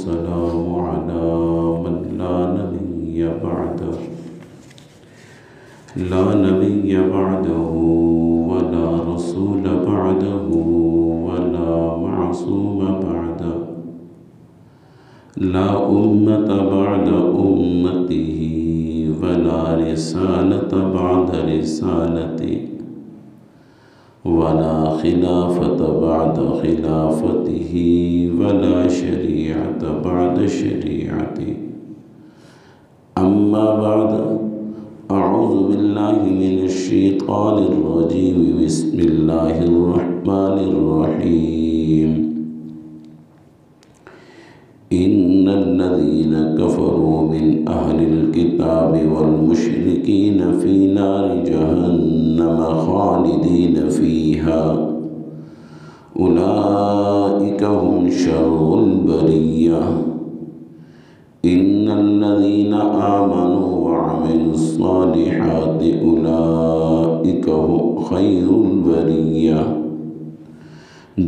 वस्सलामु अला मन ला नबिय्य बअदह ला नबिय्य बअदहु वला रसूल बअदहु वला मअसूम बअदह ला उम्मत बअद उम्मतिही वला रिसालत बअद रिसालती वला खिलाफत बअद खिलाफतिही वला शरीअत बअद शरीअती अम्मा बअद अऊज़ु बिल्लाहि मिनश शैतानिर रजीम बिस्मिल्लाहिर रहमानिर रहीम इन्नल्लज़ीना कफ़रू मिन अहलिल किताबि वल मुशरिकीन फ़ी नारि जहन्नम ख़ालिदीन फ़ीहा उलाइका हुम शर्रुल बरिय्या इन्नल्लज़ीना आमनू व अमिलुस्सालिहाति उलाइका हुम खैरुल बरिय्या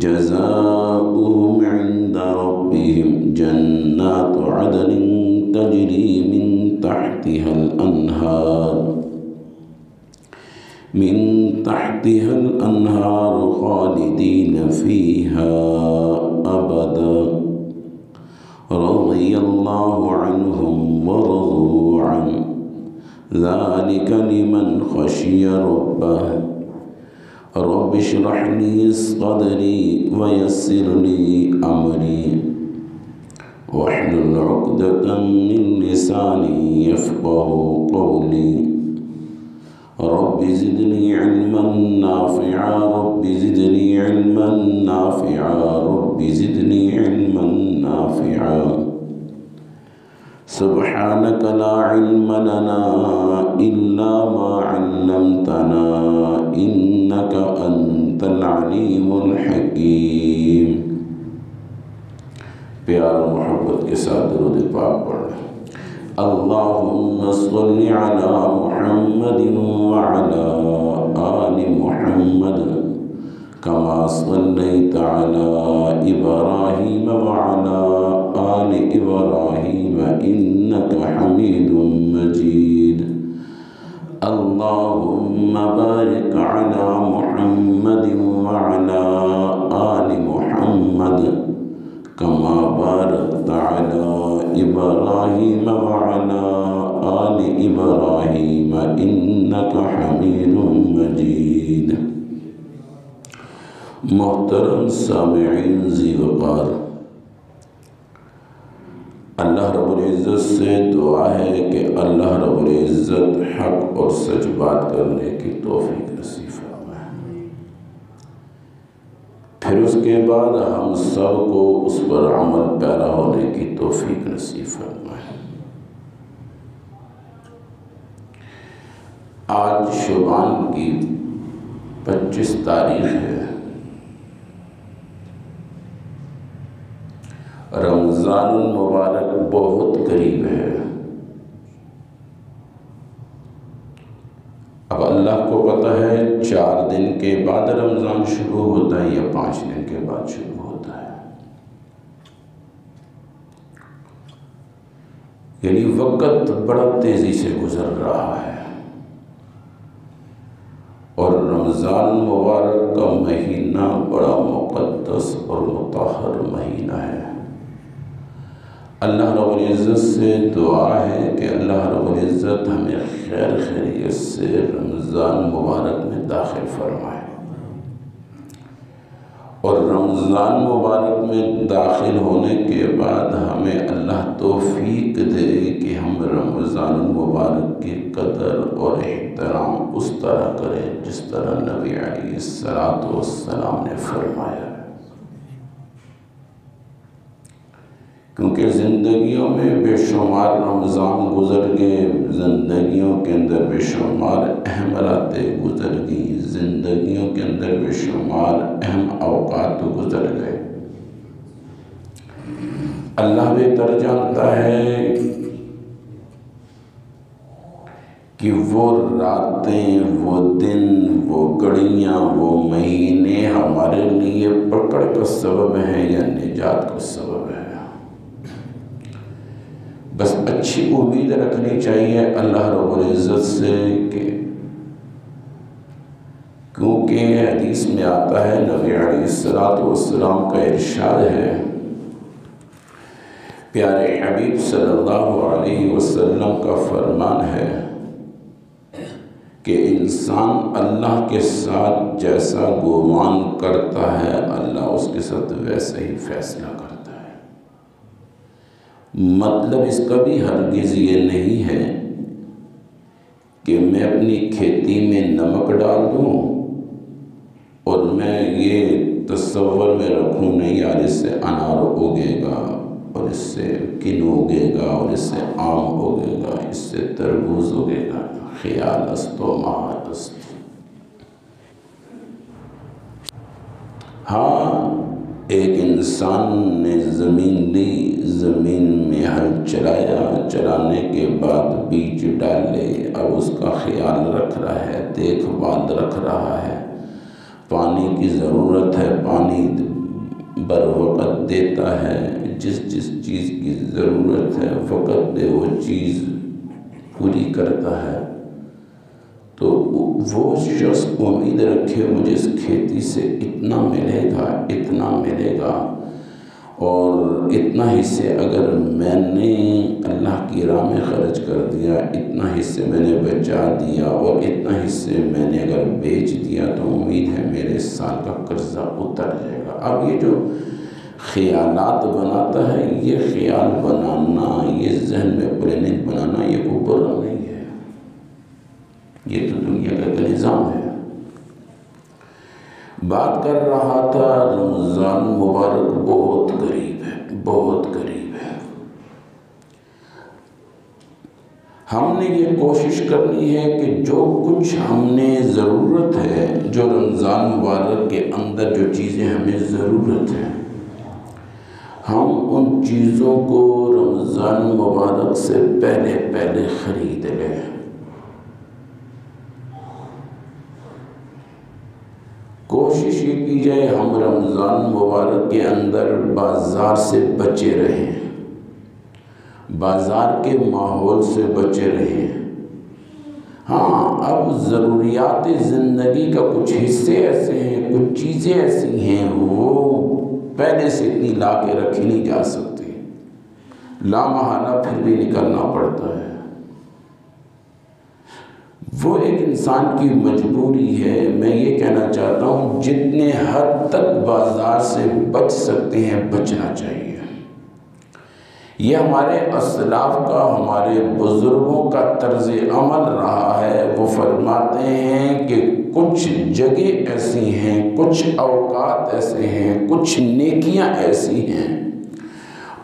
जज़ाउहुम इंदा रब्बिहिम जन्नातु अदनिन तजरी मिन तहतिहल अन्हार खालिदीन फ़ीहा अबदा रज़ियल्लाहु अन्हुम व रज़ू अन्हु ज़ालिका लिमन ख़शिया रब्बह रब्बि इश्रह ली सदरी व यस्सिर ली अमरी वहलुल उक़दतम मिन लिसानी यफ़क़हू क़ौली रब्बि ज़िदनी इल्मन नाफ़िआ रब्बि ज़िदनी इल्मन नाफ़िआ रब्बि ज़िदनी इल्मन नाफ़िआ सुब्हानक ला इल्म लना इल्ला मा अल्लमतना इन्नक अंतल अलीमुल हकीम। प्यार और मोहब्बत के साथ दुरूद पाक पढ़ें। अल्लाहुम्मा सल्लि अला मुहम्मदिन व अला आलि मुहम्मद कमा सल्लैता अला इब्राहीम व अला आलि इब्राहीम इन्नका हमीदुम मजीद। अल्लाहुम्मा बारिक अला मुहम्मदिन व अला आलि मुहम्मद कमा बारकता अला इब्राहीम व अला आलि इब्राहीम इन्नका हमीदुम मजीद। मोहतरम सामिईन ज़ी-वक़ार, अल्लाह रब्बुल इज़्ज़त से दुआ है कि अल्लाह रब्बुल इज़्ज़त हक़ और सच बात करने की तौफ़ीक़ नसीब फरमाए। फिर उसके बाद हम सब को उस पर अमल पैरा होने की तौफ़ीक़ नसीब फरमाए। आज शुबान की 25 तारीख़ है। रमज़ानुल मुबारक बहुत करीब है। अब अल्लाह को पता है 4 दिन के बाद रमज़ान शुरू होता है या 5 दिन के बाद शुरू होता है। यानी वक़्त बड़ा तेज़ी से गुज़र रहा है और रमज़ान मुबारक का महीना बड़ा मुक़द्दस और मुतहहर महीना है। अल्लाह रब्बुल इज़्ज़त से दुआ है कि अल्लाह रब्बुल इज़्ज़त हमें खैर खैरियत से रमज़ान मुबारक में दाखिल फरमाए और रमज़ान मुबारक में दाखिल होने के बाद हमें अल्लाह तौफ़ीक़ दे कि हम रमज़ान मुबारक की कदर और एहतराम उस तरह करें जिस तरह नबी अलैहिस्सलातु वस्सलाम ने फरमाया। क्योंकि ज़िंदगियों में बेशुमार रमज़ान गुज़र गए, ज़िंदगियों के अंदर बेशुमार अहम रातें गुज़र गई, ज़िंदगियों के अंदर बेशुमार अहम औक़ात गुज़र गए। अल्लाह बेहतर जानता है कि वो रातें, वो दिन, वो घड़ियाँ, वो महीने हमारे लिए पकड़ का सबब हैं या निजात का सबब है। बस अच्छी उम्मीद रखनी चाहिए अल्लाह रब्बुल इज़्ज़त से कि, क्योंकि हदीस में आता है, नबी अलैहिस्सलातु वस्सलाम का इरशाद है, प्यारे हबीब सल्लल्लाहु अलैहि वसल्लम का फरमान है कि इंसान अल्लाह के साथ जैसा गुमान करता है अल्लाह उसके साथ वैसे ही फैसला करता है। मतलब इसका भी हरगिज़ ये नहीं है कि मैं अपनी खेती में नमक डाल दूँ और मैं ये तसव्वुर में रखूँ नहीं यार इससे अनार उगेगा और इससे किन्नू उगेगा और इससे आम उगेगा, इससे तरबूज उगेगा। ख्याल अस्तो महाअस्त। हाँ, एक इंसान ने ज़मीन ली, ज़मीन में हल चलाया, चलाने के बाद बीज डाले, अब उसका ख्याल रख रहा है, देखभाल रख रहा है, पानी की ज़रूरत है, पानी बर वक़्त देता है, जिस जिस चीज़ की ज़रूरत है वक़्त पे वो चीज़ पूरी करता है, तो वो शख्स उम्मीद रखे मुझे इस खेती से इतना मिलेगा, इतना मिलेगा, और इतना हिस्से अगर मैंने अल्लाह की राह में ख़र्च कर दिया, इतना हिस्से मैंने बचा दिया और इतना हिस्से मैंने अगर बेच दिया तो उम्मीद है मेरे साल का कर्जा उतर जाएगा। अब ये जो ख़यालात बनाता है, ये ख़याल बनाना, ये जहन में प्लानिंग बनाना, ये कोई बुरा नहीं है, ये तो दुनिया का एक निज़ाम है। बात कर रहा था रमज़ान मुबारक बहुत करीब है, बहुत करीब है। हमने ये कोशिश करनी है कि जो कुछ हमने ज़रूरत है, जो रमज़ान मुबारक के अंदर जो चीज़ें हमें ज़रूरत है, हम उन चीज़ों को रमज़ान मुबारक से पहले पहले ख़रीद लें। कोशिश ये की जाए हम रमज़ान मुबारक के अंदर बाज़ार से बचे रहें, बाज़ार के माहौल से बचे रहें। हाँ, अब ज़रूरियात ज़िंदगी का कुछ हिस्से ऐसे हैं, कुछ चीज़ें ऐसी हैं वो पहले से इतनी ला के रखी नहीं जा सकती, लामहला फिर भी निकलना पड़ता है। वो एक इंसान की मजबूरी है। मैं ये कहना चाहता हूँ जितने हद तक बाज़ार से बच सकते हैं बचना चाहिए। ये हमारे असलाफ का, हमारे बुज़ुर्गों का तर्ज़ अमल रहा है। वो फरमाते हैं कि कुछ जगह ऐसी हैं, कुछ औकात ऐसे हैं, कुछ नेकियां ऐसी हैं,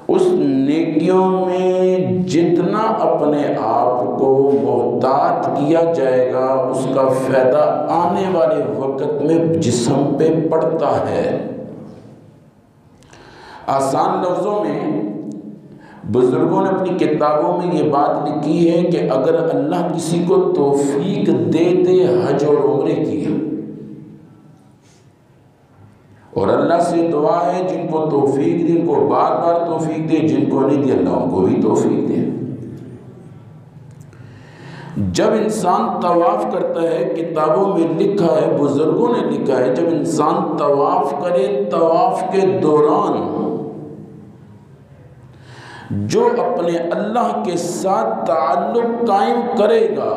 उस नेकियों में जितना अपने आप को मोहतात किया जाएगा उसका फ़ायदा आने वाले वक़्त में जिस्म पे पड़ता है। आसान लफ्ज़ों में बुज़ुर्गों ने अपनी किताबों में ये बात लिखी है कि अगर अल्लाह किसी को तौफीक दे दे हज और उम्रे की, और अल्लाह से दुआ है जिनको तौफीक दे उनको बार बार तौफीक दे, जिनको नहीं दे अल्लाह उनको भी तौफीक दे। जब इंसान तवाफ़ करता है, किताबों में लिखा है, बुज़ुर्गों ने लिखा है, जब इंसान तवाफ़ करे, तवाफ़ के दौरान जो अपने अल्लाह के साथ ताल्लुक़ कायम करेगा,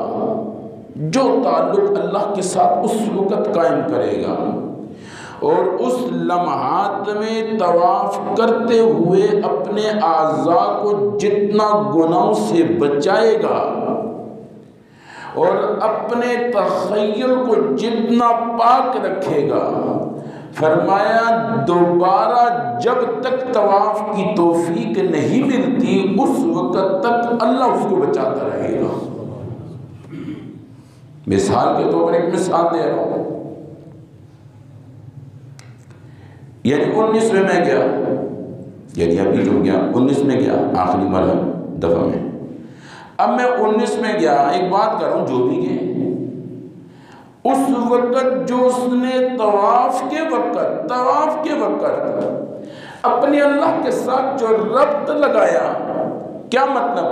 जो ताल्लुक़ अल्लाह के साथ उस वक़्त कायम करेगा और उस लम्हात में तवाफ़ करते हुए अपने आज़ा को जितना गुनाहों से बचाएगा और अपने तख़य्युल को जितना पाक रखेगा, फरमाया दोबारा जब तक तवाफ़ की तौफीक नहीं मिलती उस वक़्त तक अल्लाह उसको बचाता रहेगा। मिसाल के तौर पर एक मिसाल दे रहा हूँ, यानी 19 में मैं गया, यानी अभी जो गया 19 में गया आखिरी मरहला दफ़ा में, अब मैं 19 में गया, एक बात कर रहा हूँ, जो भी गए उस वक़्त जो उसने तवाफ़ के वक़्त अपने अल्लाह के साथ जो रब्त लगाया क्या मतलब?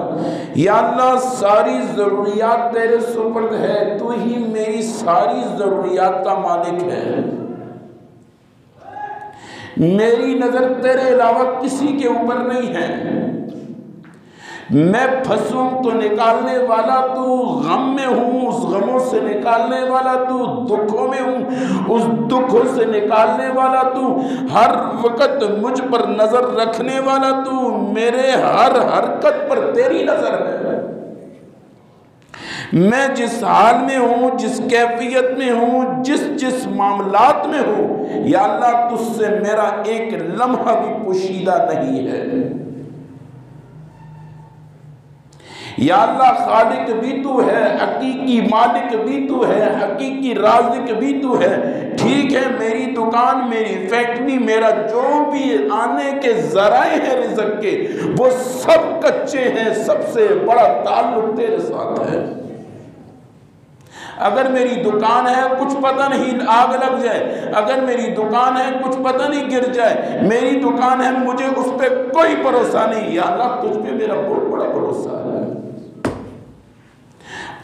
या अल्लाह सारी ज़रूरियात तेरे सुपर्द है, तू ही मेरी सारी ज़रूरियात का मालिक है। मेरी नज़र तेरे अलावा किसी के ऊपर नहीं है। मैं फंसूं तो निकालने वाला तू, गम में हूँ उस गमों से निकालने वाला तू, दुखों में हूँ उस दुखों से निकालने वाला तू, हर वक्त मुझ पर नजर रखने वाला तू, मेरे हर हरकत पर तेरी नजर है। मैं जिस हाल में हूँ, जिस कैफियत में हूँ, जिस मामलात में हूँ, या अल्लाह तुझसे मेरा एक लम्हा भी पोशीदा नहीं है। या अल्लाह खालिक भी तू है, हकीकी मालिक भी तू है, हकीकी राज़िक भी तू है। ठीक है, मेरी दुकान, मेरी फैक्ट्री, मेरा जो भी आने के ज़राए हैं रिज़्क़ के, वो सब कच्चे हैं। सबसे बड़ा ताल्लुक तेरे साथ है। अगर मेरी दुकान है, कुछ पता नहीं आग लग जाए, अगर मेरी दुकान है, कुछ पता नहीं गिर जाए, मेरी दुकान है, मुझे उस पर कोई भरोसा नहीं। या अल्लाह तुझ पे मेरा बहुत बड़ा भरोसा है।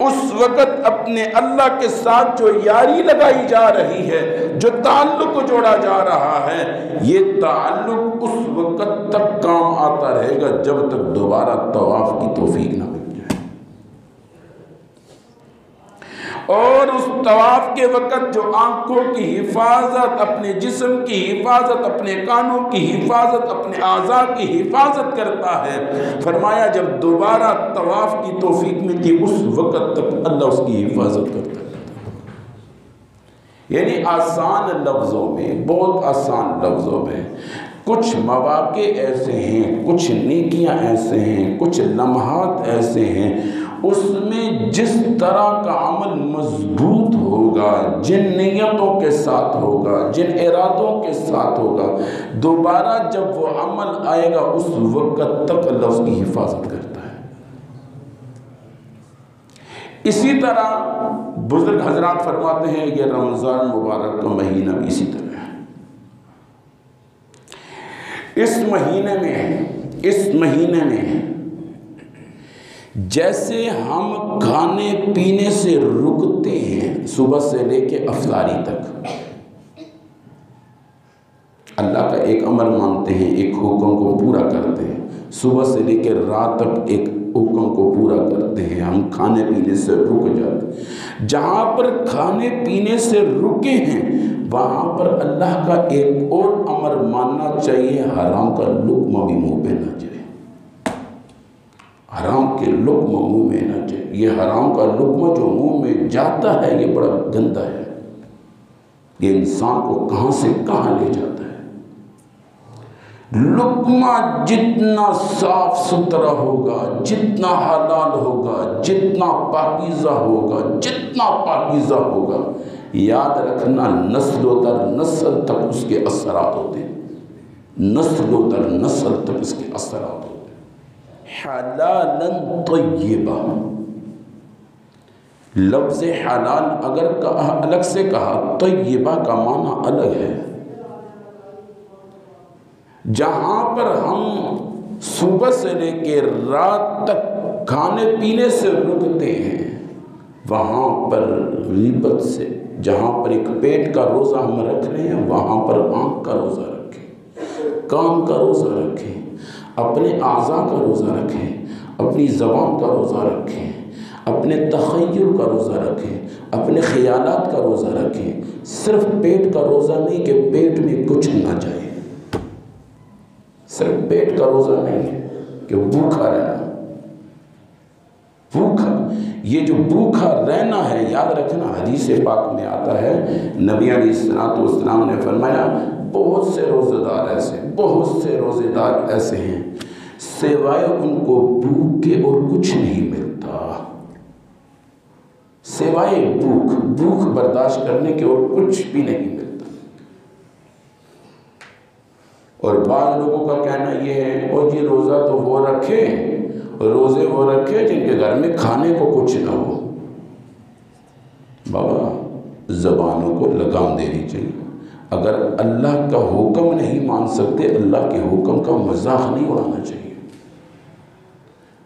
उस वक़्त अपने अल्लाह के साथ जो यारी लगाई जा रही है, जो ताल्लुक जोड़ा जा रहा है, ये ताल्लुक उस वक़्त तक काम आता रहेगा जब तक दोबारा तवाफ की तौफीक ना मिल जाए। और उस तवाफ के वक़्त जो आंखों की हिफाजत, अपने जिस्म की हिफाजत, अपने कानों की हिफाजत, अपने आज़ा की हिफाजत करता है, फरमाया जब दोबारा तवाफ की तौफीक मिलती उस वक़्त तक अल्लाह उसकी हिफाजत करता है। यानी आसान लफ्ज़ों में, बहुत आसान लफ्ज़ों में, कुछ मौक़े ऐसे हैं, कुछ नेकियां ऐसे हैं, कुछ लम्हात ऐसे हैं, उसमें जिस तरह का अमल मजबूत होगा, जिन नियतों के साथ होगा, जिन इरादों के साथ होगा, दोबारा जब वो अमल आएगा उस वक़्त तक अल्लाह उसकी हिफाजत करता है। इसी तरह बुजुर्ग हजरात फरमाते हैं, ये रमज़ान मुबारक का महीना भी इसी तरह है। इस महीने में जैसे हम खाने पीने से रुकते हैं सुबह से लेके अफ्तारी तक, अल्लाह का एक अमर मानते हैं, एक हुक्म को पूरा करते हैं, सुबह से लेकर रात तक एक हुक्म को पूरा करते हैं, हम खाने पीने से रुक जाते हैं। जहाँ पर खाने पीने से रुके हैं वहाँ पर अल्लाह का एक और अमर मानना चाहिए, हराम का लुक़्मा भी मुँह पे ना जाए, हराम के लुक़्मा मुँह में ना जाए। ये हराम का लुक़्मा जो मुँह में जाता है ये बड़ा गंदा है, ये इंसान को कहाँ से कहाँ ले जाता है। लुक़्मा जितना साफ सुथरा होगा, जितना हलाल होगा, जितना पाकीज़ा होगा, जितना पाकीज़ा होगा, याद रखना नस्लों दर नस्ल तक उसके असरात होते हैं, नस्लों दर नस्ल तक इसके असरात होते हैं। हलालन तय्यबा, लफ्ज़ हलाल अगर कहा अलग से कहा, तय्यबा का माना अलग है। जहाँ पर हम सुबह से लेकर रात तक खाने पीने से रुकते हैं वहाँ पर ग़ीबत से, जहाँ पर एक पेट का रोज़ा हम रख रहे हैं वहाँ पर आँख का रोज़ा रखें, कान का रोज़ा रखें, अपने आज़ा का रोज़ा रखें, अपनी ज़बान का रोज़ा रखें, अपने तख़य्युल का रोज़ा रखें, अपने ख़यालात का रोज़ा रखें। सिर्फ पेट का रोज़ा नहीं कि पेट में कुछ ना जाए, सिर्फ पेट का रोज़ा नहीं है कि भूखा रहना, भूखा, ये जो भूखा रहना है, याद रखना हदीस पाक में आता है, नबी अलैहिस्सलाम ने फरमाया बहुत से रोज़ेदार ऐसे, बहुत से रोज़ेदार ऐसे हैं सिवाय उनको भूख के और कुछ नहीं मिलता, सिवाय भूख बर्दाश्त करने के और कुछ भी नहीं मिलता। और बाद लोगों का कहना ये है, और ये रोज़ा तो वो रखे, रोज़े वो रखे जिनके घर में खाने को कुछ ना हो। बाबा ज़बानों को लगाम देनी चाहिए। अगर अल्लाह का हुक्म नहीं मान सकते, अल्लाह के हुक्म का मजाक नहीं उड़ाना चाहिए।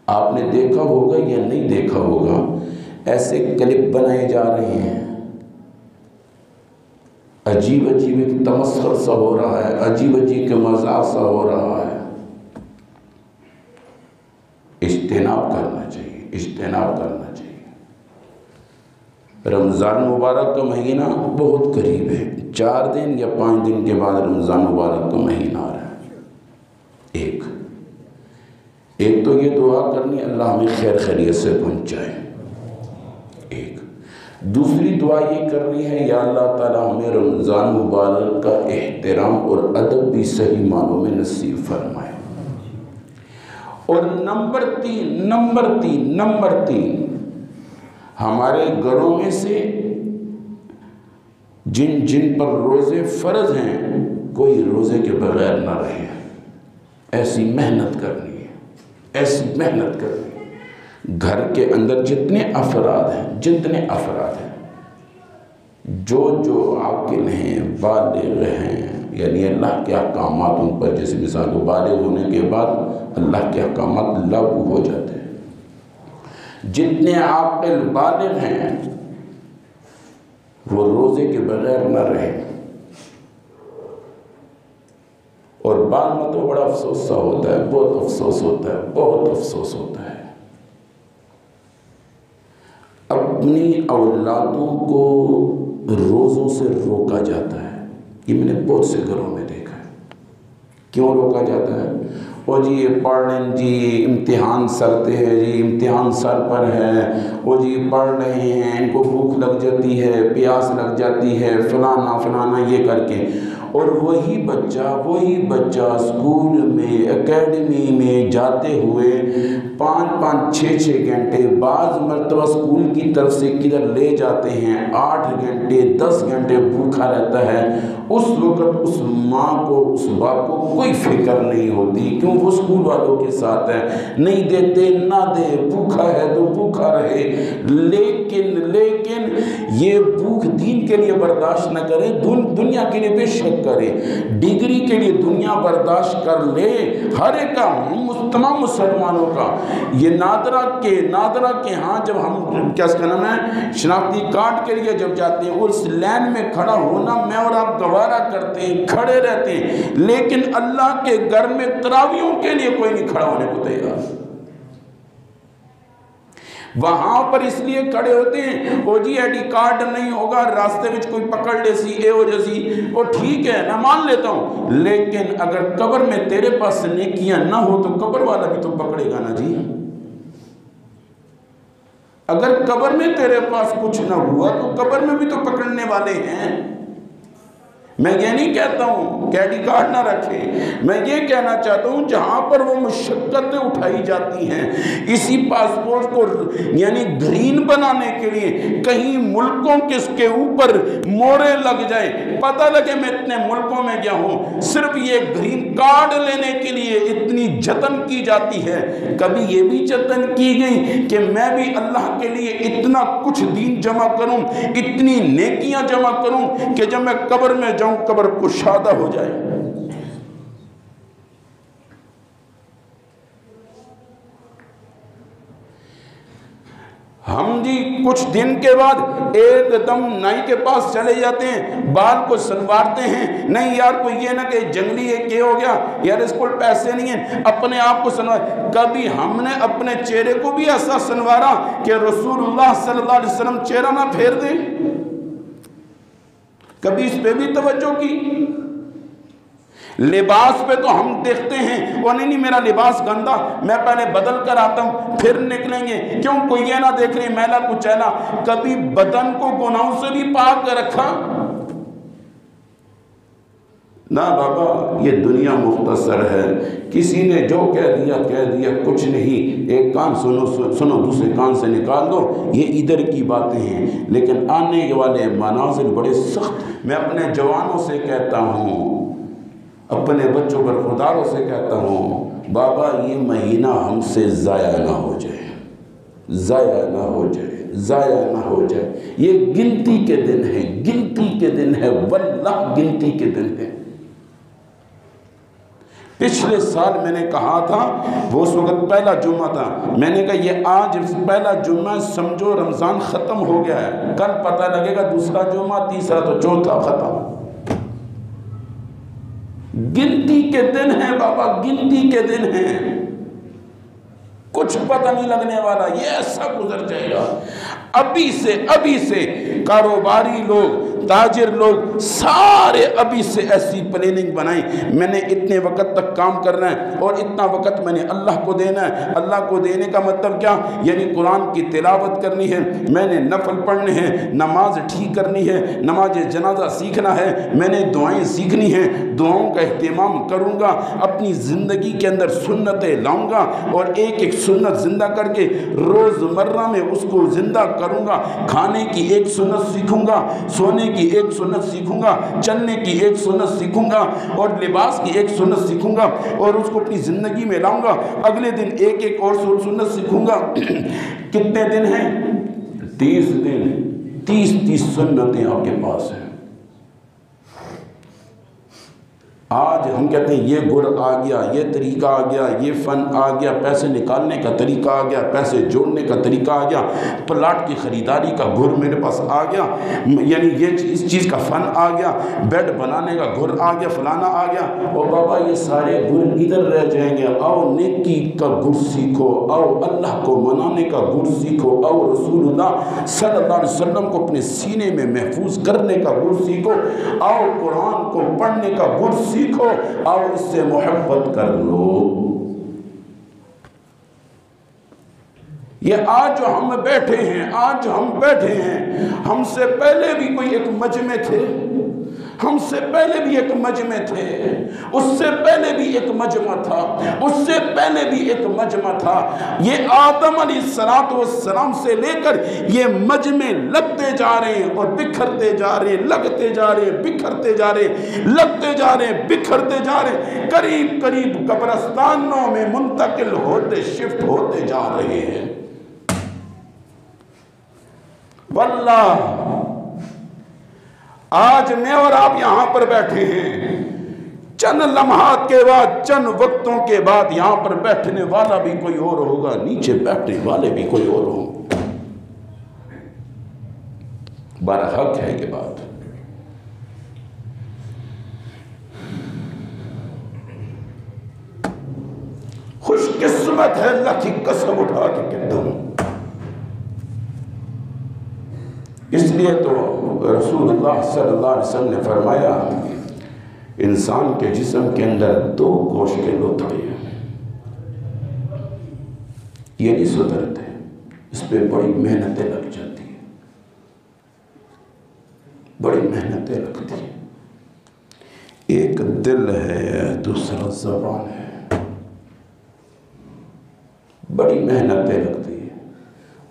आपने देखा होगा या नहीं देखा होगा, ऐसे क्लिप बनाए जा रहे हैं, अजीब अजीब एक तमस्खुर सा हो रहा है, अजीब अजीब के मजाक सा हो रहा है। इज्तिनाब करना चाहिए, इज्तिनाब करना चाहिए। रमज़ान मुबारक का महीना बहुत करीब है, 4 दिन या 5 दिन के बाद रमज़ान मुबारक का महीना आ रहा है। एक तो ये दुआ करनी अल्लाह हमें खैर खैरियत से पहुँचाए, एक। दूसरी दुआ ये करनी है, या अल्लाह ताला हमें रमज़ान मुबारक का एहतराम और अदब भी सही मानों में नसीब फरमाए। और नंबर तीन, हमारे घरों में से जिन जिन पर रोज़े फ़र्ज हैं, कोई रोज़े के बगैर ना रहे। ऐसी मेहनत करनी है, ऐसी मेहनत करनी है। घर के अंदर जितने अफराद हैं, जो आकिल हैं, बालिग हैं, यानी अल्लाह के अहकामात उन पर, जैसे मिसाल को बालिग होने के बाद अल्लाह के अहकामात लागू हो जाते हैं। जितने आकिल बालिग हैं वो रोज़े के बगैर न रहे। और बाद में तो बड़ा अफसोस सा होता है, बहुत अफसोस होता है। अपनी औलादों को रोज़ों से रोका जाता है, ये मैंने बहुत से घरों में देखा है। क्यों रोका जाता है? वो जी ये पढ़ लें जी, इम्तिहान सरते हैं जी, इम्तिहान सर पर है, वो जी पढ़ रहे हैं, इनको भूख लग जाती है, प्यास लग जाती है, फलाना ये करके। और वही बच्चा स्कूल में, एकेडमी में जाते हुए 5-5, 6-6 घंटे, बाज़ मरतबा स्कूल की तरफ से किधर ले जाते हैं 8 घंटे, 10 घंटे भूखा रहता है। उस वक़्त उस माँ को, उस बाप को कोई फिक्र नहीं होती, क्यों? वो स्कूल वालों के साथ है, नहीं देते ना दे, भूखा है तो भूखा रहे। लेकिन ये भूख दीन के लिए बर्दाश्त न करे, दुनिया के लिए बेशक करे, डिग्री के लिए दुनिया बर्दाश्त कर ले। हर एक का, तमाम मुसलमानों का। ये नादरा के यहाँ जब हम क्या इसका नाम है, शनाख्ती कार्ड के लिए जब जाते हैं, उस लाइन में खड़ा होना मैं और आप गवारा करते हैं, खड़े रहते हैं, लेकिन अल्लाह के घर में तरावियों के लिए कोई नहीं खड़ा होने को तैयार। वहां पर इसलिए खड़े होते हैं, ओ जी आईडी कार्ड नहीं होगा, रास्ते में कोई पकड़ ले सी, ए हो जैसी, वो ठीक है, मैं मान लेता हूं। लेकिन अगर कब्र में तेरे पास नेकियां ना हो तो कब्र वाला भी तो पकड़ेगा ना जी। अगर कब्र में तेरे पास कुछ ना हुआ तो कब्र में भी तो पकड़ने वाले हैं। मैं ये नहीं कहता हूँ कि आईडी कार्ड ना रखें, मैं ये कहना चाहता हूँ जहाँ पर वो मुशक्कतें उठाई जाती हैं इसी पासपोर्ट को यानी ग्रीन बनाने के लिए, कहीं मुल्कों के ऊपर मोहरे लग जाए, पता लगे मैं इतने मुल्कों में गया हूँ, सिर्फ ये ग्रीन कार्ड लेने के लिए इतनी जतन की जाती है। कभी ये भी जतन की गई कि मैं भी अल्लाह के लिए इतना कुछ दीन जमा करूँ, इतनी नेकियां जमा करूँ कि जब मैं कब्र में जाऊँ कब्र कुशादा हो जाए। हम जी कुछ दिन के बाद एकदम नाई के पास चले जाते हैं, बाल को सनवारते हैं, नहीं यार कोई ये ना कि जंगली है, क्या हो गया यार, इसको पैसे नहीं है, अपने आप को सनवार। कभी हमने अपने चेहरे को भी ऐसा सनवारा कि रसूलुल्लाह सल्लल्लाहु अलैहि वसल्लम चेहरा ना फेर दे? कभी इस पे भी तवज्जो की? लिबास पे तो हम देखते हैं, वो नहीं मेरा लिबास गंदा, मैं पहले बदल कर आता हूं फिर निकलेंगे, क्यों? कोई ये ना देख रही मैला कुचैला। कभी बदन को गुनाहों से भी पाक कर रखा ना बाबा। ये दुनिया मुख्तसर है, किसी ने जो कह दिया कुछ नहीं, एक कान सुनो दूसरे कान से निकाल दो, ये इधर की बातें हैं। लेकिन आने वाले मनाजिर बड़े सख्त। मैं अपने जवानों से कहता हूँ, अपने बच्चों पर खुदारों से कहता हूँ, बाबा ये महीना हमसे ज़ाया ना हो जाए, ज़ाया ना हो जाए, ज़ाया ना हो जाए। ये गिनती के दिन है, गिनती के दिन है, वल्लाह गिनती के दिन है। पिछले साल मैंने कहा था, वो उस वक्त पहला जुम्मा था, मैंने कहा ये आज पहला जुम्मा, समझो रमज़ान ख़त्म हो गया है, कल पता लगेगा दूसरा जुम्मा, तीसरा तो चौथा ख़त्म। गिनती के दिन हैं बाबा, गिनती के दिन हैं, कुछ पता नहीं लगने वाला, ये सब गुजर जाएगा। अभी से कारोबारी लोग, ताजिर लोग सारे अभी से ऐसी प्लानिंग बनाई, मैंने इतने वक्त तक काम करना है और इतना वक्त मैंने अल्लाह को देना है। अल्लाह को देने का मतलब क्या, यानी कुरान की तिलावत करनी है, मैंने नफल पढ़ने हैं, नमाज ठीक करनी है, नमाज जनाजा सीखना है, मैंने दुआएं सीखनी हैं, दुआओं का एहतमाम करूँगा, अपनी ज़िंदगी के अंदर सुन्नतें लाऊँगा और एक एक सुन्नत ज़िंदा करके रोज़मर्रा में उसको ज़िंदा करूँगा। खाने की एक सुन्नत सीखूँगा, सोने की एक सुन्नत सीखूँगा, चलने की एक सुन्नत सीखूँगा और लिबास की एक सुन्नत सीखूँगा और उसको अपनी ज़िंदगी में लाऊँगा। अगले दिन एक एक और सुन्नत सीखूँगा। कितने दिन हैं? 30 दिन, 30 सुन्नतें आपके पास हैं। आज हम कहते हैं ये गुर आ गया, ये तरीका आ गया, ये फ़न आ गया, पैसे निकालने का तरीका आ गया, पैसे जोड़ने का तरीका आ गया, प्लाट की ख़रीदारी का गुर मेरे पास आ गया, यानी ये इस चीज़ का फ़न आ गया, बेड बनाने का गुर आ गया, फलाना आ गया। और बाबा ये सारे गुर इधर रह जाएंगे। आओ नेकी का गुर सीखो, आओ अल्लाह को मनाने का गुर सीखो, आओ रसूलुल्लाह सल्लल्लाहु अलैहि वसल्लम को अपने सीने में महफूज करने का गुर सीखो, आओ कुरान को पढ़ने का गुर सीखो, आओ इससे मोहब्बत कर लो। ये आज जो हम बैठे हैं, हमसे पहले भी कोई एक मजमे थे, हमसे पहले भी एक मजमे थे, उससे पहले भी एक मजमा था, उससे पहले भी एक मजमा था। ये आदम अलैहिस्सलाम से लेकर ये मजमे लगते जा रहे हैं और बिखरते जा रहे हैं, लगते जा रहे हैं, बिखरते जा रहे हैं, लगते जा रहे हैं, बिखरते जा रहे हैं, करीब करीब कब्रिस्तानों में मुंतकिल होते, शिफ्ट होते जा रहे हैं। वल्लाह आज मैं और आप यहां पर बैठे हैं, चंद लम्हात के बाद, चंद वक्तों के बाद यहां पर बैठने वाला भी कोई और होगा, नीचे बैठने वाले भी कोई और होंगे। बरहक है ये बात। खुशकिस्मत है, अल्लाह की कसम उठा के कहता हूं। इसलिए तो रसूलुल्लाह सल्लल्लाहु अलैहि वसल्लम ने फरमाया, इंसान के जिस्म के अंदर 2 गोश्त के लुत्फ़े हैं, ये नहीं सुधरते, इस पर बड़ी मेहनतें लग जाती हैं, बड़ी मेहनतें लगती हैं। एक दिल है, दूसरा ज़बान है, बड़ी मेहनतें लगती है।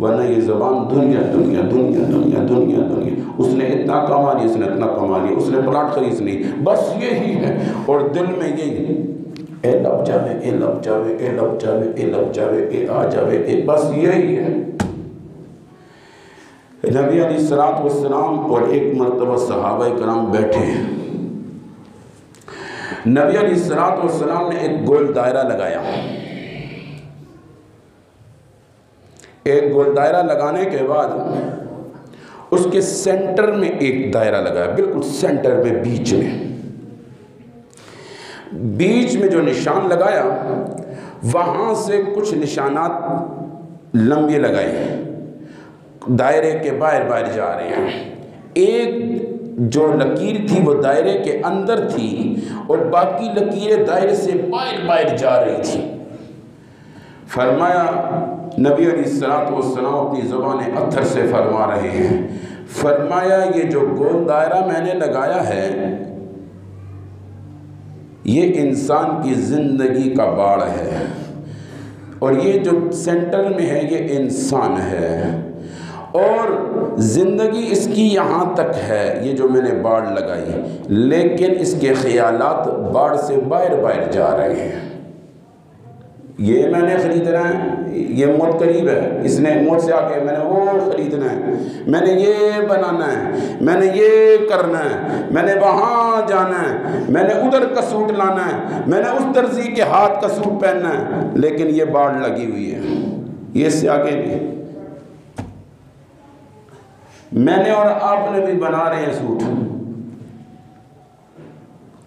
वरना ये ज़बान दुनिया दुनिया दुनिया दुनिया दुनिया दुनिया, उसने इतना कमा लिया, उसने इतना कमा लिया, उसने प्लाट खरीद ली, बस यही है। और दिल में यही ए लब जावे, ए लब जावे, ए लब जावे, ए लब जावे, ए आ जावे, ए, बस यही है। नबी अलैहिस्सलातु वस्सलाम और एक मरतबा सहाबा किराम बैठे हैं। नबी अलैहिस्सलातु वस्सलाम ने एक गोल दायरा लगाया। एक गोल दायरा लगाने के बाद उसके सेंटर में एक दायरा लगाया, बिल्कुल सेंटर में, बीच में जो निशान लगाया, वहां से कुछ निशानात लंबे लगाए, दायरे के बाहर जा रहे हैं। एक जो लकीर थी वो दायरे के अंदर थी और बाकी लकीरें दायरे से बाहर जा रही थी। फरमाया, नबी अलैहिस्सलातु वस्सलाम अपनी ज़ुबान अत्थर से फरमा रहे हैं, फरमाया ये जो गोल दायरा मैंने लगाया है, ये इंसान की ज़िंदगी का बाड़ है और ये जो सेंटर में है ये इंसान है और ज़िंदगी इसकी यहाँ तक है, ये जो मैंने बाड़ लगाई, लेकिन इसके ख़यालात बाड़ से बाहर जा रहे हैं। ये मैंने ख़रीदना है, ये मौत करीब है, इसने मौत से आके मैंने वो ख़रीदना है, मैंने ये बनाना है, मैंने ये करना है, मैंने वहाँ जाना है, मैंने उधर का सूट लाना है, मैंने उस दर्जी के हाथ का सूट पहनना है, लेकिन ये बाढ़ लगी हुई है, ये इससे आगे नहीं। मैंने और आपने भी बना रहे हैं सूट,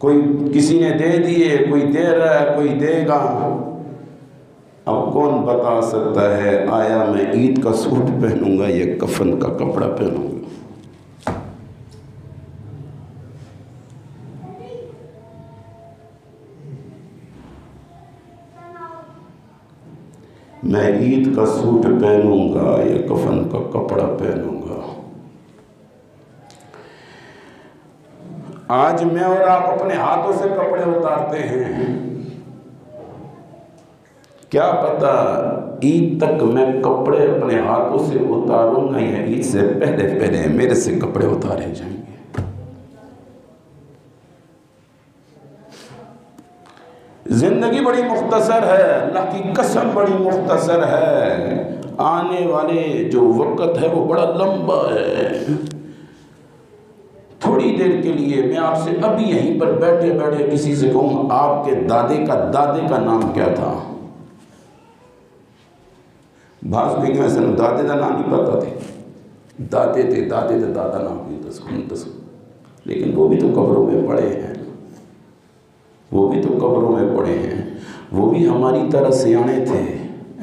कोई किसी ने दे दिए, कोई दे रहा है, कोई देगा। अब कौन बता सकता है आया मैं ईद का सूट पहनूंगा या कफन का कपड़ा पहनूंगा। मैं ईद का सूट पहनूंगा या कफन का कपड़ा पहनूंगा। आज मैं और आप अपने हाथों से कपड़े उतारते हैं, क्या पता ईद तक मैं कपड़े अपने हाथों से उतारूंगा या ईद से पहले पहले मेरे से कपड़े उतारे जाएंगे। जिंदगी बड़ी मुख्तसर है, अल्लाह की कसम बड़ी मुख्तसर है। आने वाले जो वक़्त है वो बड़ा लंबा है। थोड़ी देर के लिए मैं आपसे अभी यहीं पर बैठे बैठे किसी से कहूँ आपके दादे का नाम क्या था? भाष भी वैसे दादे का नाम नहीं पता थे, दादे थे दादा नाम नहीं दस, लेकिन वो भी तो कब्रों में पड़े हैं, वो भी तो कब्रों में पड़े हैं। वो भी हमारी तरह सियाने थे,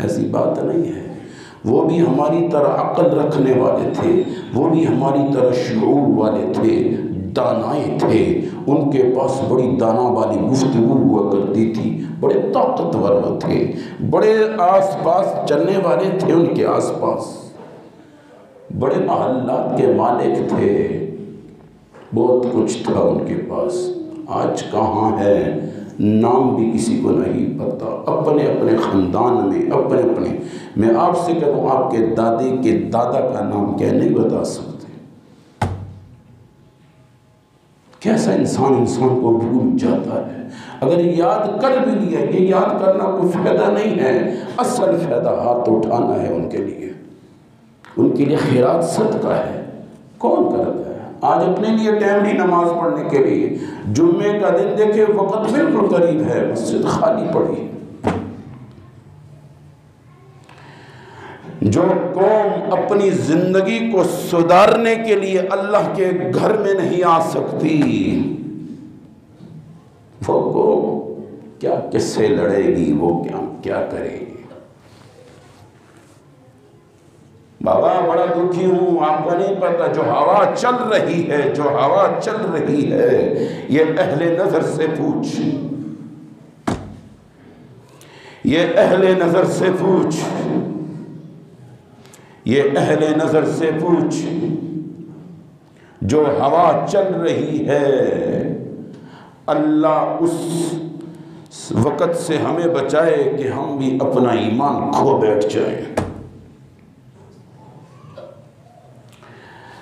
ऐसी बात नहीं है। वो भी हमारी तरह अक्ल रखने वाले थे, वो भी हमारी तरह शऊर वाले थे, दानाए थे। उनके पास बड़ी दाना वाली गुफ्तगू हुआ करती थी, बड़े ताकतवर थे, बड़े आसपास चलने वाले थे, उनके आसपास बड़े महल्लात के मालिक थे, बहुत कुछ था उनके पास। आज कहाँ है, नाम भी किसी को नहीं पता। अपने अपने ख़ानदान में अपने अपने, मैं आपसे कहूँ आपके दादे के दादा का नाम क्या नहीं बता सकते। कैसा इंसान को भूल जाता है। अगर याद कर भी लिया, ये याद करना कोई फ़ायदा नहीं है, असल फ़ायदा हाथ उठाना है उनके लिए, उनके लिए खैरात सदका है। कौन करता है? आज अपने लिए टाइम नहीं नमाज पढ़ने के लिए। जुम्मे का दिन देखे वक़्त बिल्कुल करीब है, मस्जिद खाली पड़ी है। जो कौम अपनी ज़िंदगी को सुधारने के लिए अल्लाह के घर में नहीं आ सकती, वो कौम क्या किससे लड़ेगी, वो क्या करेगी? बाबा बड़ा दुखी हूँ, आपको नहीं पता जो हवा चल रही है, जो हवा चल रही है, ये अहले नज़र से पूछ, ये अहले नज़र से पूछ, ये अहले नज़र से पूछ। जो हवा चल रही है, अल्लाह उस वक़्त से हमें बचाए कि हम भी अपना ईमान खो बैठ जाएं।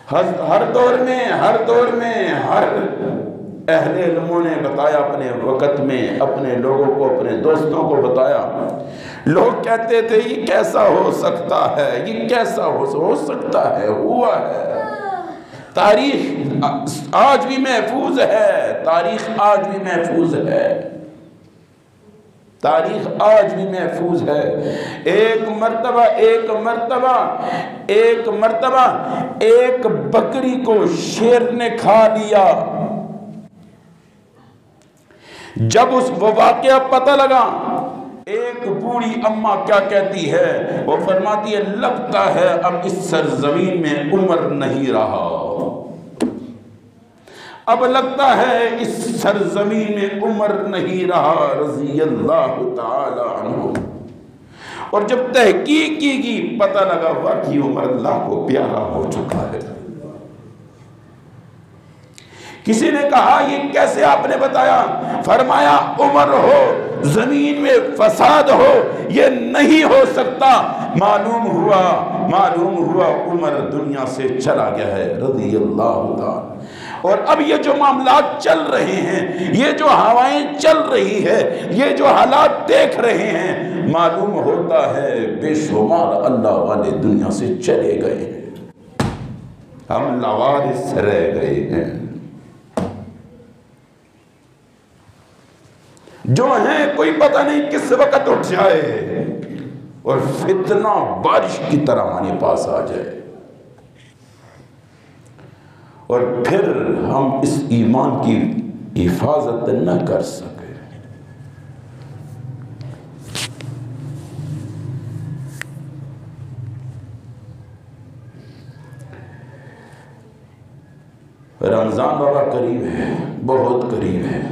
हर दौर में हर अहले इल्मों ने बताया, अपने वक़्त में अपने लोगों को, अपने दोस्तों को बताया। लोग कहते थे ये कैसा हो सकता है, ये कैसा हो सकता है, हुआ है। तारीख आज भी महफूज है, तारीख आज भी महफूज है, तारीख आज भी महफूज है। एक मर्तबा एक बकरी को शेर ने खा लिया। जब वो वाक़या पता लगा, एक बूढ़ी अम्मा क्या कहती है, वो फरमाती है लगता है अब इस सरजमीन में उम्र नहीं रहा, अब लगता है इस सरजमीन में उम्र नहीं रहा। रज़ियल्लाहु ताला अन्हु। और जब तहकीक की पता लगा वाकई उम्र अल्लाह को प्यारा हो चुका है। किसी ने कहा ये कैसे आपने बताया? फरमाया उम्र हो, जमीन में फसाद हो, ये नहीं हो सकता। मालूम हुआ उम्र दुनिया से चला गया है। रज़ियल्लाहु ताला। और अब ये जो मामलात चल रहे हैं, ये जो हवाएं चल रही है, ये जो हालात देख रहे हैं, मालूम होता है बेशुमार अल्लाह वाले दुनिया से चले गए हैं, हम लवारिस रह गए हैं। जो है कोई पता नहीं किस वक्त उठ जाए और फितना बारिश की तरह हमारे पास आ जाए और फिर हम इस ईमान की हिफाजत न कर सके। रमजान बाबा करीब है, बहुत करीब है।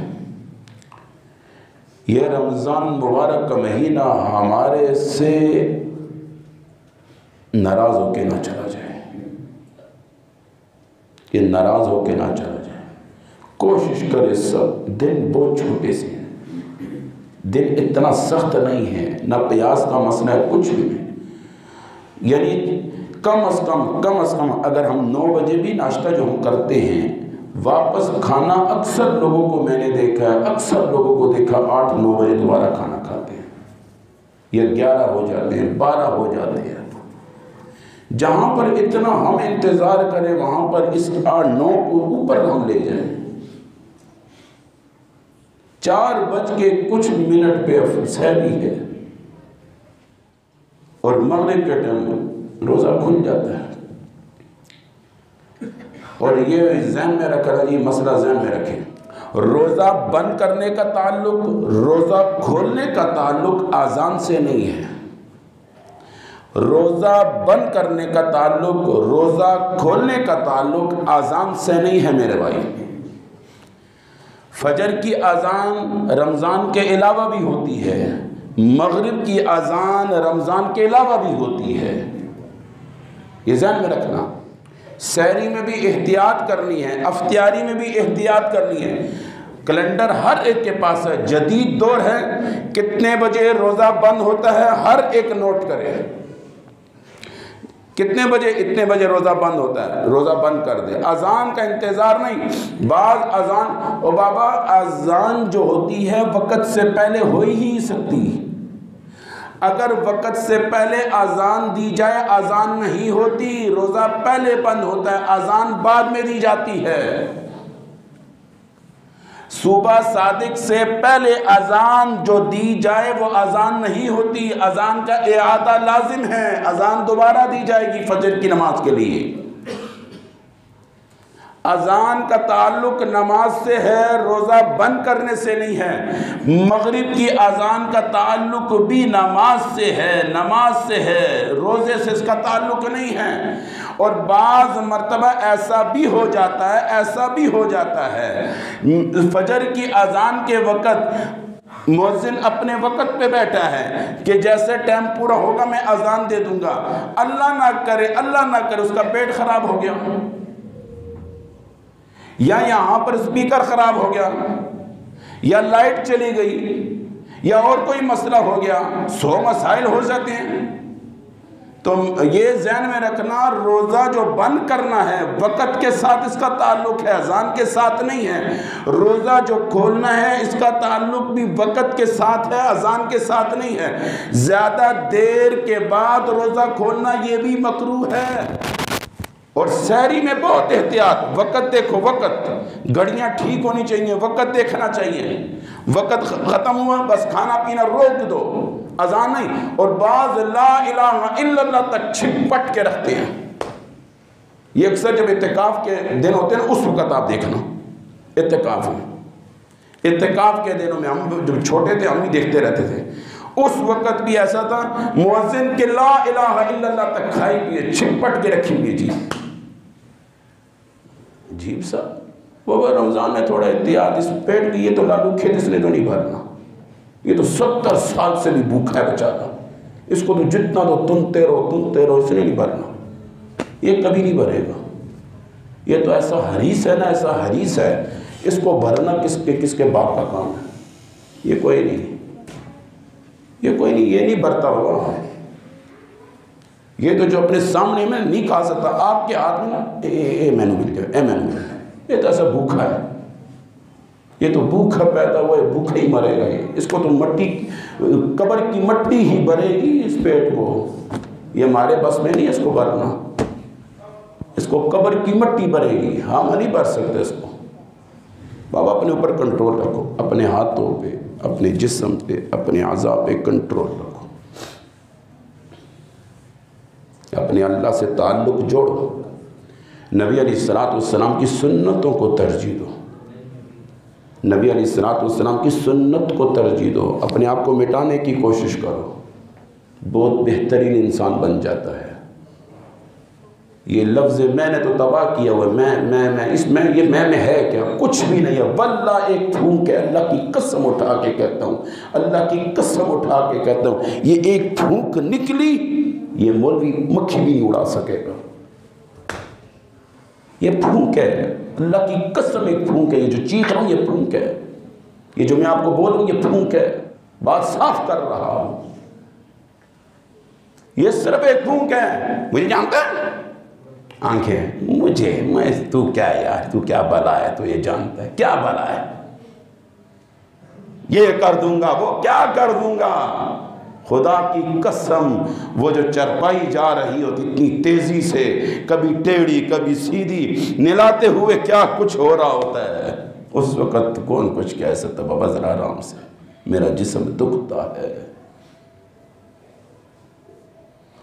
यह रमजान मुबारक का महीना हमारे से नाराज होके ना चला जाए, कि नाराज होके ना चला जाए। कोशिश करे सब, दिन बहुत छोटे से हैं, दिन इतना सख्त नहीं है, ना प्यास का मसला है, कुछ भी नहीं। यानी कम से कम अगर हम 9 बजे भी नाश्ता जो हम करते हैं, वापस खाना अक्सर लोगों को मैंने देखा है, अक्सर लोगों को देखा 8-9 बजे दोबारा खाना खाते हैं, या 11 हो जाते हैं, 12 हो जाते हैं। जहां पर इतना हम इंतजार करें वहां पर इस 8-9 को ऊपर हम ले जाएं। 4 बज के कुछ मिनट पे सहरी है और मगरिब के टाइम रोजा खुल जाता है। और ये जहन में रखना, ये मसला जहन में रखें, रोजा बंद करने का ताल्लुक, रोजा खोलने का ताल्लुक आजान से नहीं है। रोजा बंद करने का ताल्लुक, रोजा खोलने का ताल्लुक आजान से नहीं है मेरे भाई। फजर की अजान रमज़ान के अलावा भी होती है, मगरिब की अजान रमज़ान के अलावा भी होती है, ये ध्यान में रखना। सहरी में भी एहतियात करनी है, अफ्तियारी में भी एहतियात करनी है। कैलेंडर हर एक के पास है, जदीद दौर है, कितने बजे रोज़ा बंद होता है हर एक नोट करे, कितने बजे, इतने बजे रोज़ा बंद होता है, रोज़ा बंद कर दे। अजान का इंतज़ार नहीं, बाज़ अजान, और बाबा अजान जो होती है वक़्त से पहले हो ही नहीं सकती। अगर वक़्त से पहले अजान दी जाए, अजान नहीं होती, रोज़ा पहले बंद होता है, अजान बाद में दी जाती है। सुबह सादिक से पहले अजान जो दी जाए वो अजान नहीं होती, अजान का इआदा लाजिम है, अजान दोबारा दी जाएगी फजर की नमाज के लिए। अजान का ताल्लुक नमाज से है, रोज़ा बंद करने से नहीं है। मगरिब की अजान का ताल्लुक भी नमाज से है, नमाज से है, रोज़े से इसका ताल्लुक नहीं है। और बाज़ मर्तबा ऐसा भी हो जाता है, ऐसा भी हो जाता है फजर की अजान के वक़्त मुअज्जिन अपने वक़्त पे बैठा है कि जैसे टाइम पूरा होगा मैं अजान दे दूंगा, अल्लाह ना करे, अल्लाह ना करे उसका पेट खराब हो गया, या यहाँ पर स्पीकर खराब हो गया, या लाइट चली गई, या और कोई मसला हो गया, 100 मसाइल हो जाते हैं। तो ये ज़हन में रखना, रोज़ा जो बंद करना है वक़्त के साथ इसका ताल्लुक है, अज़ान के साथ नहीं है। रोज़ा जो खोलना है इसका ताल्लुक भी वक़्त के साथ है, अज़ान के साथ नहीं है। ज़्यादा देर के बाद रोज़ा खोलना ये भी मकरूह है। और सहरी में बहुत एहतियात, वक़्त देखो, वक़्त, घड़ियाँ ठीक होनी चाहिए, वक़्त देखना चाहिए, वक़्त ख़त्म हुआ बस खाना पीना रोक दो, अजान नहीं। और बाज़ ला इलाहा इल्लल्लाह तक छिपट के रखते हैं। ये अक्सर जब इत्तिकाफ़ के दिन होते हैं उस वक़्त आप देखना, इत्तिकाफ़ में, इत्तिकाफ़ के दिनों में हम जब छोटे थे हम भी देखते रहते थे, उस वक़्त भी ऐसा था, मुअज्जिन के ला इलाहा इल्लल्लाह तक खाई पिए छिपट के रखी हुई जी। अजीब सा, वो रमज़ान में थोड़ा एहतियात, इस पेट की, ये तो लालू खेत इसने तो नहीं भरना, ये तो 70 साल से भी भूखा है बेचारा, इसको तो जितना तो तुनते रहो, इसने नहीं भरना, ये कभी नहीं भरेगा। ये तो ऐसा हरीस है ना, ऐसा हरीस है, इसको भरना किसके बाप का काम है? ये कोई नहीं, ये कोई नहीं, ये नहीं भरता बाबा। ये तो जो अपने सामने में नहीं खा सकता, आपके हाथ में ना, मैंने मिल जाए, मैंने मिल जाए, ये तो ऐसा भूखा है, ये तो भूखा पैदा हुआ है, भूखा ही मरेगा ये, इसको तो मट्टी, कब्र की मट्टी ही भरेगी इस पेट को, ये हमारे बस में नहीं इसको भरना, इसको कब्र की मट्टी भरेगी, हम नहीं भर सकते इसको। बाबा अपने ऊपर कंट्रोल रखो, अपने हाथों पे, अपने जिस्म पे, अपने आज़ा पे कंट्रोल रखो, अपने अल्लाह से ताल्लुक़ जोड़ो, नबी अलैहिस्सलाम की सुन्नतों को तरजीह दो, नबी अलैहिस्सलाम की सुन्नत को तरजीह दो, अपने आप को मिटाने की कोशिश करो, बहुत बेहतरीन इंसान बन जाता है। ये लफ्ज़ मैंने तो तबाह किया हुआ, मैं इसमें ये मैं में है क्या, कुछ भी नहीं है, वल्ला एक फूंक है, अल्लाह की कसम उठा के कहता हूँ, अल्लाह की कसम उठा के कहता हूँ, ये एक फूंक निकली, ये मौलवी मक्खी भी नहीं उड़ा सकेगा, ये फूंक है, अल्लाह की कसम एक फूंक है, ये जो चीख रहा हूँ ये फूंक है, ये जो मैं आपको बोल रहा हूँ ये फूंक है, बात साफ कर रहा हूँ, ये सिर्फ एक फूंक है। मुझे जानता है आंखें, मुझे, मैं, तू क्या यार, तू क्या भला है, तू ये जानता है क्या भला है, ये कर दूंगा, वो क्या कर दूंगा, खुदा की कसम वो जो चरपाई जा रही होती इतनी तेजी से, कभी टेढ़ी कभी सीधी, निलाते हुए क्या कुछ हो रहा होता है, उस वक़्त कौन कुछ कह सकता। बाबा जरा आराम से, मेरा जिस्म दुखता है।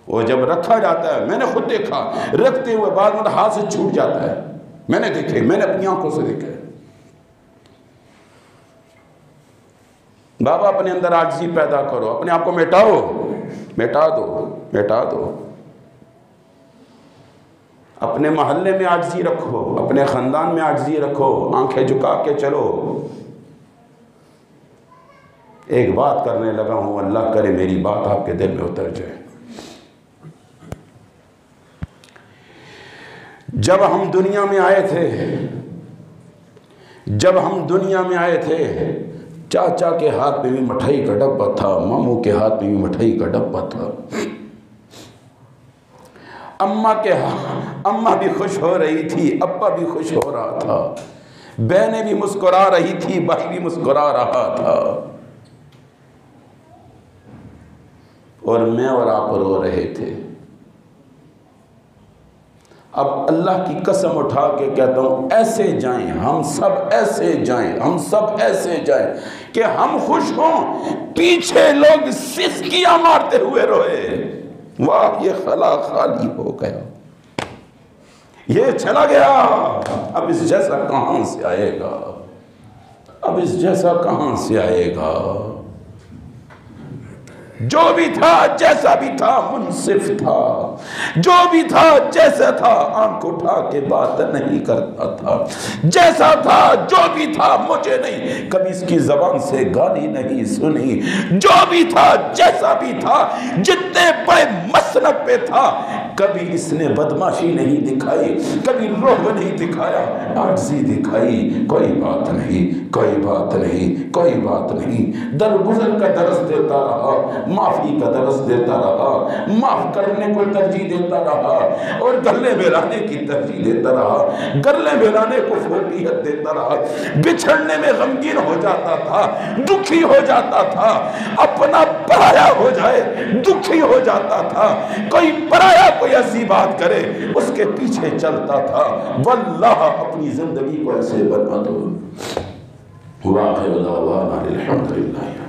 और जब रखा जाता है, मैंने खुद देखा, रखते हुए बाद में हाथ से छूट जाता है, मैंने देखे, मैंने अपनी आंखों से देखे। बाबा अपने अंदर आजिज़ी पैदा करो, अपने आप को मिटाओ, मिटा दो, मिटा दो, अपने मोहल्ले में आजिज़ी रखो, अपने ख़ानदान में आजिज़ी रखो, आंखें झुका के चलो। एक बात करने लगा हूँ, अल्लाह करे मेरी बात आपके दिल में उतर जाए। जब हम दुनिया में आए थे, जब हम दुनिया में आए थे, चाचा के हाथ में भी मिठाई का डब्बा था, मामू के हाथ में भी मिठाई का डब्बा था, अम्मा भी खुश हो रही थी, अब्बा भी खुश हो रहा था, बहनें भी मुस्कुरा रही थी, भाई भी मुस्कुरा रहा था, और मैं और आप रो रहे थे। अब अल्लाह की कसम उठा के कहता हूँ, ऐसे जाएं, हम सब ऐसे जाएं, हम सब ऐसे जाएं कि हम खुश हों, पीछे लोग सिसकियां मारते हुए रोए, वाह ये खला खाली हो गया, ये चला गया, अब इस जैसा कहाँ से आएगा, अब इस जैसा कहाँ से आएगा। जो भी था जैसा भी था मुनसिफ था, जो भी था जैसा था आंख उठा के बात नहीं करता था, जैसा था जो भी था, मुझे नहीं कभी इसकी जबान से गाली नहीं सुनी, जो भी था जैसा भी था, जितने बड़े मसनद पे था, कभी इसने बदमाशी नहीं दिखाई, कभी रोब नहीं दिखाया, आजिज़ी दिखाई, कोई बात नहीं, कोई बात नहीं, कोई बात नहीं, दरगुजर का दरस देता रहा, माफ़ी का दरस देता रहा, माफ़ करने को तरजीह देता रहा, और गले मिलाने की तरजीह देता रहा, गले मिलाने को फोबियत देता रहा, बिछड़ने में गमगीन हो जाता था, दुखी हो जाता था, अपना पराया हो जाए दुखी हो जाता था, कोई पराया कोई ऐसी बात करे उसके पीछे चलता था। वल्लाह अपनी जिंदगी को ऐसे बना दो। वाक़ई अल्हम्दुलिल्लाह।